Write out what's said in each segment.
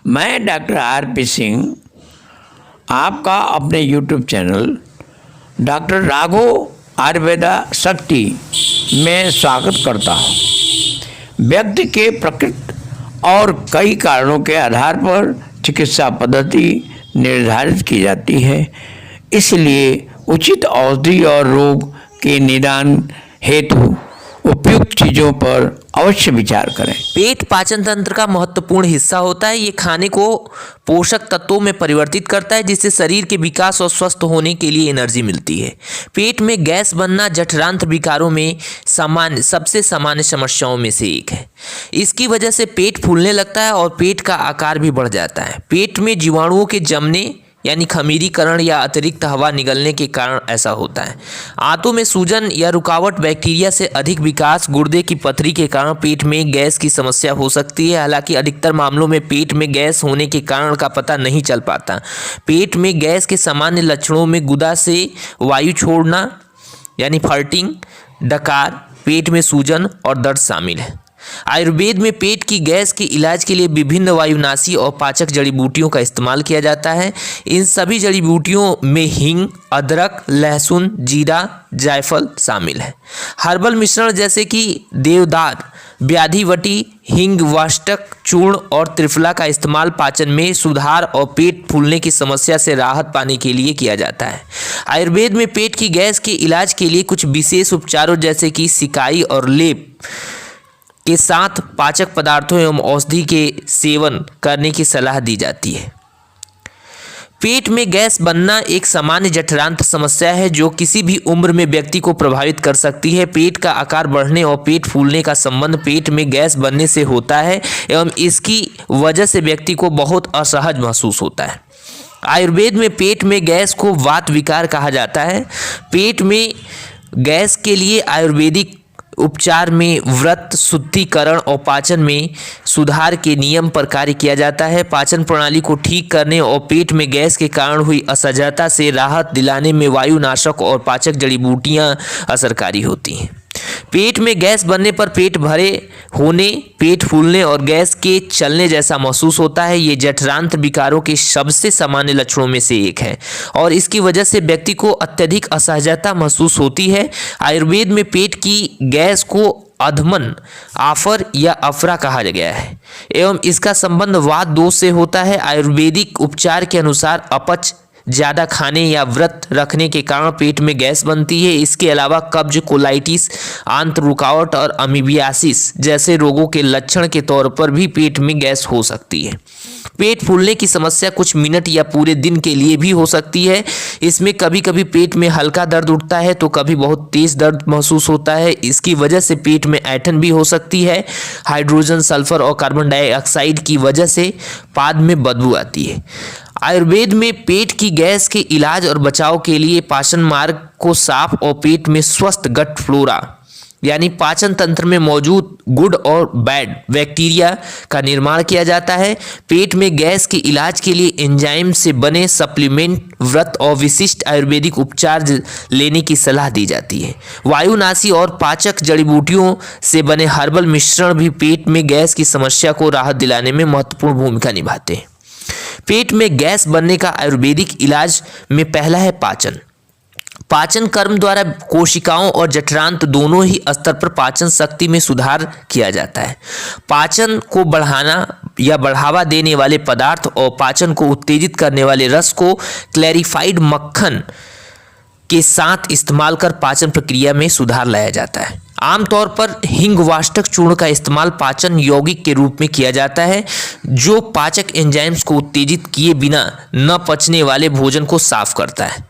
मैं doctor RP. Singh आपका अपने YouTube channel doctor Raghav Ayurveda शक्ति में स्वागत करता हूँ। व्यक्ति के प्रकृति और कई कारणों के आधार पर चिकित्सा पद्धति निर्धारित की जाती है, इसलिए उचित औषधि और रोग के निदान हेतु उपयुक्त चीज़ों पर अवश्य विचार करें। पेट पाचन तंत्र का महत्वपूर्ण हिस्सा होता है। ये खाने को पोषक तत्वों में परिवर्तित करता है, जिससे शरीर के विकास और स्वस्थ होने के लिए एनर्जी मिलती है। पेट में गैस बनना जठरांत्र विकारों में सबसे सामान्य समस्याओं में से एक है। इसकी वजह से पेट फूलने लगता है और पेट का आकार भी बढ़ जाता है। पेट में जीवाणुओं के जमने यानी खमीरीकरण या अतिरिक्त हवा निकलने के कारण ऐसा होता है। आंतों में सूजन या रुकावट, बैक्टीरिया से अधिक विकास, गुर्दे की पथरी के कारण पेट में गैस की समस्या हो सकती है। हालांकि अधिकतर मामलों में पेट में गैस होने के कारण का पता नहीं चल पाता। पेट में गैस के सामान्य लक्षणों में गुदा से वायु छोड़ना यानी फर्टिंग, डकार, पेट में सूजन और दर्द शामिल है। आयुर्वेद में पेट की गैस के इलाज के लिए विभिन्न वायुनाशी और पाचक जड़ी बूटियों का इस्तेमाल किया जाता है। इन सभी जड़ी बूटियों में हींग, अदरक, लहसुन, जीरा, जायफल शामिल है। हर्बल मिश्रण जैसे कि देवदार, व्याधिवटी, हींग, वाष्टक चूर्ण और त्रिफला का इस्तेमाल पाचन में सुधार और पेट फूलने की समस्या से राहत पाने के लिए किया जाता है। आयुर्वेद में पेट की गैस के इलाज के लिए कुछ विशेष उपचारों जैसे कि सिकाई और लेप के साथ पाचक पदार्थों एवं औषधि के सेवन करने की सलाह दी जाती है। पेट में गैस बनना एक सामान्य जठरांत्र समस्या है जो किसी भी उम्र में व्यक्ति को प्रभावित कर सकती है। पेट का आकार बढ़ने और पेट फूलने का संबंध पेट में गैस बनने से होता है एवं इसकी वजह से व्यक्ति को बहुत असहज महसूस होता है। आयुर्वेद में पेट में गैस को वात विकार कहा जाता है। पेट में गैस के लिए आयुर्वेदिक उपचार में व्रत, शुद्धिकरण और पाचन में सुधार के नियम पर कार्य किया जाता है। पाचन प्रणाली को ठीक करने और पेट में गैस के कारण हुई असहजता से राहत दिलाने में वायुनाशक और पाचक जड़ी बूटियां असरकारी होती हैं। पेट में गैस बनने पर पेट भरे होने, पेट फूलने और गैस के चलने जैसा महसूस होता है। ये जठरांत्र विकारों के सबसे सामान्य लक्षणों में से एक है और इसकी वजह से व्यक्ति को अत्यधिक असहजता महसूस होती है। आयुर्वेद में पेट की गैस को अधमन, आफर या अफरा कहा गया है एवं इसका संबंध वात दोष से होता है। आयुर्वेदिक उपचार के अनुसार अपच, ज़्यादा खाने या व्रत रखने के कारण पेट में गैस बनती है। इसके अलावा कब्ज, कोलाइटिस, आंत रुकावट और अमीबियासिस जैसे रोगों के लक्षण के तौर पर भी पेट में गैस हो सकती है। पेट फूलने की समस्या कुछ मिनट या पूरे दिन के लिए भी हो सकती है। इसमें कभी कभी पेट में हल्का दर्द उठता है तो कभी बहुत तेज दर्द महसूस होता है। इसकी वजह से पेट में ऐंठन भी हो सकती है। हाइड्रोजन, सल्फर और कार्बन डाइऑक्साइड की वजह से पाद में बदबू आती है। आयुर्वेद में पेट की गैस के इलाज और बचाव के लिए पाचन मार्ग को साफ और पेट में स्वस्थ गट फ्लोरा यानी पाचन तंत्र में मौजूद गुड और बैड बैक्टीरिया का निर्माण किया जाता है। पेट में गैस के इलाज के लिए एंजाइम से बने सप्लीमेंट, व्रत और विशिष्ट आयुर्वेदिक उपचार लेने की सलाह दी जाती है। वायुनाशी और पाचक जड़ी बूटियों से बने हर्बल मिश्रण भी पेट में गैस की समस्या को राहत दिलाने में महत्वपूर्ण भूमिका निभाते हैं। पेट में गैस बनने का आयुर्वेदिक इलाज में पहला है पाचन। पाचन कर्म द्वारा कोशिकाओं और जठरांत्र दोनों ही स्तर पर पाचन शक्ति में सुधार किया जाता है। पाचन को बढ़ाना या बढ़ावा देने वाले पदार्थ और पाचन को उत्तेजित करने वाले रस को क्लैरिफाइड मक्खन के साथ इस्तेमाल कर पाचन प्रक्रिया में सुधार लाया जाता है। आमतौर पर हींग, वाष्टक चूर्ण का इस्तेमाल पाचन यौगिक के रूप में किया जाता है जो पाचक एंजाइम्स को उत्तेजित किए बिना न पचने वाले भोजन को साफ करता है।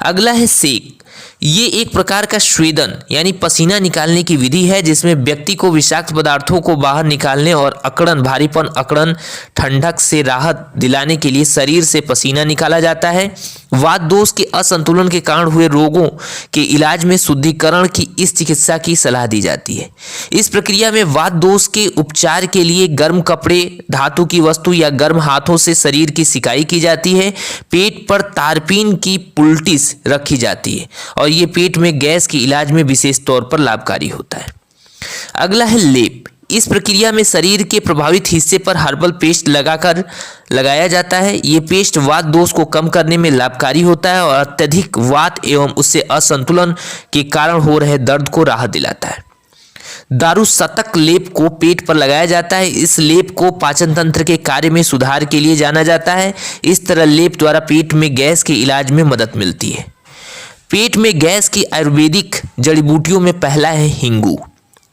अगला है सेक। ये एक प्रकार का स्वेदन यानी पसीना निकालने की विधि है जिसमें व्यक्ति को विषाक्त पदार्थों को बाहर निकालने और अकड़न, भारीपन, अकड़न, ठंडक से राहत दिलाने के लिए शरीर से पसीना निकाला जाता है। वात दोष के असंतुलन के कारण हुए रोगों के इलाज में शुद्धिकरण की इस चिकित्सा की सलाह दी जाती है। इस प्रक्रिया में वात दोष के उपचार के लिए गर्म कपड़े, धातु की वस्तु या गर्म हाथों से शरीर की सिकाई की जाती है। पेट पर तारपीन की पुल्टिस रखी जाती है और ये पेट में गैस के इलाज में विशेष तौर पर लाभकारी होता है। अगला है लेप। इस प्रक्रिया में शरीर के प्रभावित हिस्से पर हर्बल पेस्ट लगाया जाता है। ये पेस्ट वात दोष को कम करने में लाभकारी होता है और अत्यधिक वात एवं उससे असंतुलन के कारण हो रहे दर्द को राहत दिलाता है। दारू शतक लेप को पेट पर लगाया जाता है। इस लेप को पाचन तंत्र के कार्य में सुधार के लिए जाना जाता है। इस तरह लेप द्वारा पेट में गैस के इलाज में मदद मिलती है। पेट में गैस की आयुर्वेदिक जड़ी बूटियों में पहला है हिंगू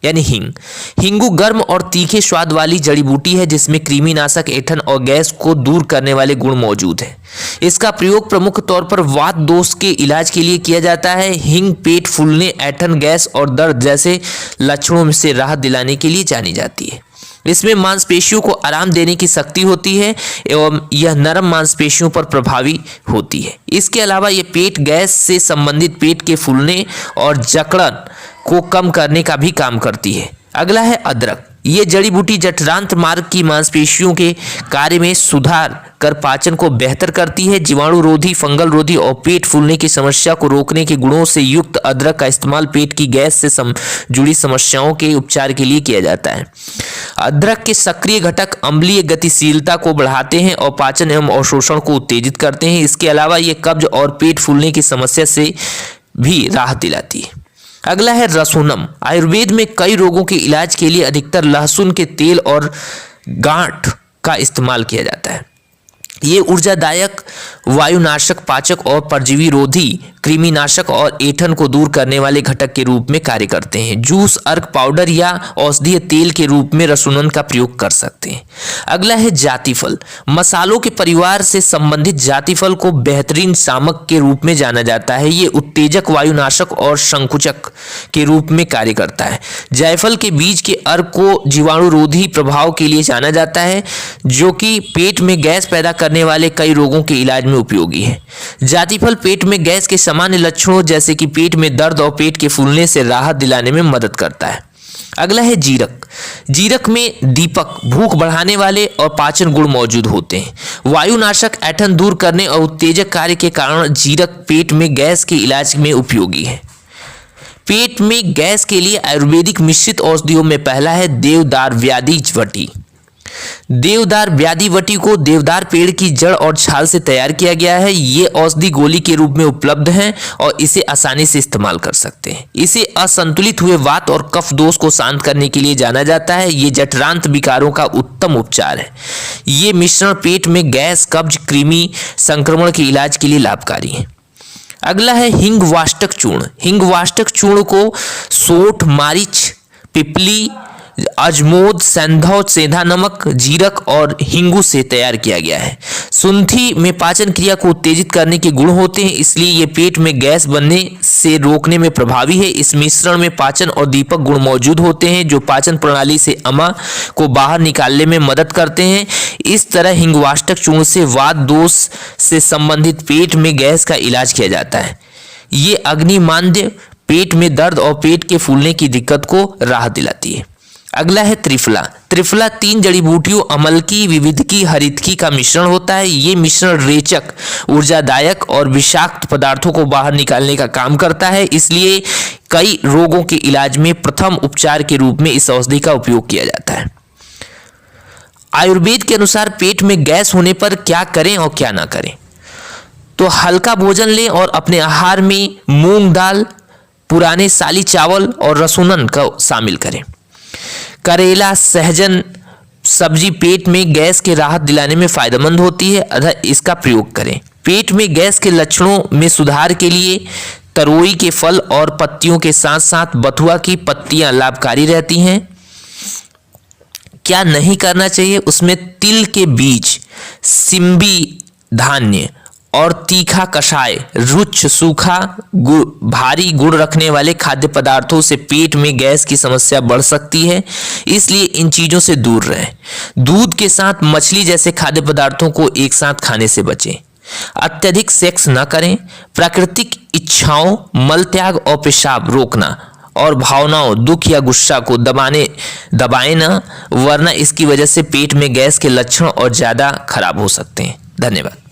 यानी हींग। हिंगू गर्म और तीखे स्वाद वाली जड़ी बूटी है जिसमें कृमिनाशक, ऐंठन और गैस को दूर करने वाले गुण मौजूद हैं। इसका प्रयोग प्रमुख तौर पर वात दोष के इलाज के लिए किया जाता है। हींग पेट फूलने, ऐंठन, गैस और दर्द जैसे लक्षणों से राहत दिलाने के लिए जानी जाती है। इसमें मांसपेशियों को आराम देने की शक्ति होती है एवं यह नरम मांसपेशियों पर प्रभावी होती है। इसके अलावा यह पेट गैस से संबंधित पेट के फूलने और जकड़न को कम करने का भी काम करती है। अगला है अदरक। ये जड़ी बूटी जठरांत्र मार्ग की मांसपेशियों के कार्य में सुधार कर पाचन को बेहतर करती है। जीवाणु रोधी, फंगल रोधी और पेट फूलने की समस्या को रोकने के गुणों से युक्त अदरक का इस्तेमाल पेट की गैस से जुड़ी समस्याओं के उपचार के लिए किया जाता है। अदरक के सक्रिय घटक अम्लीय गतिशीलता को बढ़ाते हैं और पाचन एवं अवशोषण को उत्तेजित करते हैं। इसके अलावा ये कब्ज और पेट फूलने की समस्या से भी राहत दिलाती है। अगला है रसुनम। आयुर्वेद में कई रोगों के इलाज के लिए अधिकतर लहसुन के तेल और गांठ का इस्तेमाल किया जाता है। ये ऊर्जादायक, वायुनाशक, पाचक और परजीवी रोधी, कृमिनाशक और ऐंठन को दूर करने वाले घटक के रूप में कार्य करते हैं। जूस, अर्क, पाउडर या औषधीय तेल के रूप में रसुनन का प्रयोग कर सकते हैं। अगला है जातिफल। मसालों के परिवार से संबंधित जातिफल को बेहतरीन शामक के रूप में जाना जाता है। ये उत्तेजक, वायुनाशक और संकुचक के रूप में कार्य करता है। जायफल के बीज के अर्क को जीवाणु रोधी प्रभाव के लिए जाना जाता है जो कि पेट में गैस पैदा करने वाले कई रोगों के इलाज में उपयोगी है। जातिफल पेट में गैस के सामान्य लक्षणों जैसे कि पेट में दर्द और पेट के फूलने से राहत दिलाने में मदद करता है। अगला है जीरक। जीरक में दीपक, भूख बढ़ाने वाले और पाचन गुण मौजूद होते हैं। वायुनाशक, ऐंठन दूर करने और उत्तेजक कार्य के कारण जीरक पेट में गैस के इलाज में उपयोगी है। पेट में गैस के लिए आयुर्वेदिक मिश्रित औषधियों में पहला है देवदार व्याधि वटी। देवदार व्याधि वटी को देवदार पेड़ की जड़ और छाल से तैयार किया गया है। ये औषधि गोली के रूप में उपलब्ध है और इसे आसानी से इस्तेमाल कर सकते हैं। इसे असंतुलित हुए वात और कफ दोष को शांत करने के लिए जाना जाता है। ये जठरांत विकारों का उत्तम उपचार है। ये मिश्रण पेट में गैस, कब्ज, कृमि संक्रमण के इलाज के लिए लाभकारी है। अगला है हिंग वाष्टक चूर्ण। हिंग वाष्टक चूर्ण को सोंठ, मारिच, पिपली, अजमोद, सेंधौ, सेंधा नमक, जीरक और हिंगू से तैयार किया गया है। सुंठी में पाचन क्रिया को उत्तेजित करने के गुण होते हैं, इसलिए ये पेट में गैस बनने से रोकने में प्रभावी है। इस मिश्रण में पाचन और दीपक गुण मौजूद होते हैं जो पाचन प्रणाली से अमा को बाहर निकालने में मदद करते हैं। इस तरह हिंगवाष्टक चूर्ण से वात दोष से संबंधित पेट में गैस का इलाज किया जाता है। ये अग्निमांद्य, पेट में दर्द और पेट के फूलने की दिक्कत को राहत दिलाती है। अगला है त्रिफला। त्रिफला 3 जड़ी बूटियों अमलकी, विविधकी, हरितकी का मिश्रण होता है। ये मिश्रण रेचक, ऊर्जादायक और विषाक्त पदार्थों को बाहर निकालने का काम करता है, इसलिए कई रोगों के इलाज में प्रथम उपचार के रूप में इस औषधि का उपयोग किया जाता है। आयुर्वेद के अनुसार पेट में गैस होने पर क्या करें और क्या ना करें, तो हल्का भोजन लें और अपने आहार में मूंग दाल, पुराने साली चावल और रसुनन को शामिल करें। करेला, सहजन सब्जी पेट में गैस के राहत दिलाने में फायदेमंद होती है, अतः इसका प्रयोग करें। पेट में गैस के लक्षणों में सुधार के लिए तरोई के फल और पत्तियों के साथ साथ बथुआ की पत्तियां लाभकारी रहती हैं। क्या नहीं करना चाहिए, उसमें तिल के बीज, सिम्बी धान्य और तीखा कषाय, रुच्छ, सूखा गुड़, भारी गुड़ रखने वाले खाद्य पदार्थों से पेट में गैस की समस्या बढ़ सकती है, इसलिए इन चीज़ों से दूर रहें। दूध के साथ मछली जैसे खाद्य पदार्थों को एक साथ खाने से बचें। अत्यधिक सेक्स न करें। प्राकृतिक इच्छाओं, मल त्याग और पेशाब रोकना और भावनाओं, दुख या गुस्सा को दबाएं न, वरना इसकी वजह से पेट में गैस के लक्षण और ज़्यादा खराब हो सकते हैं। धन्यवाद।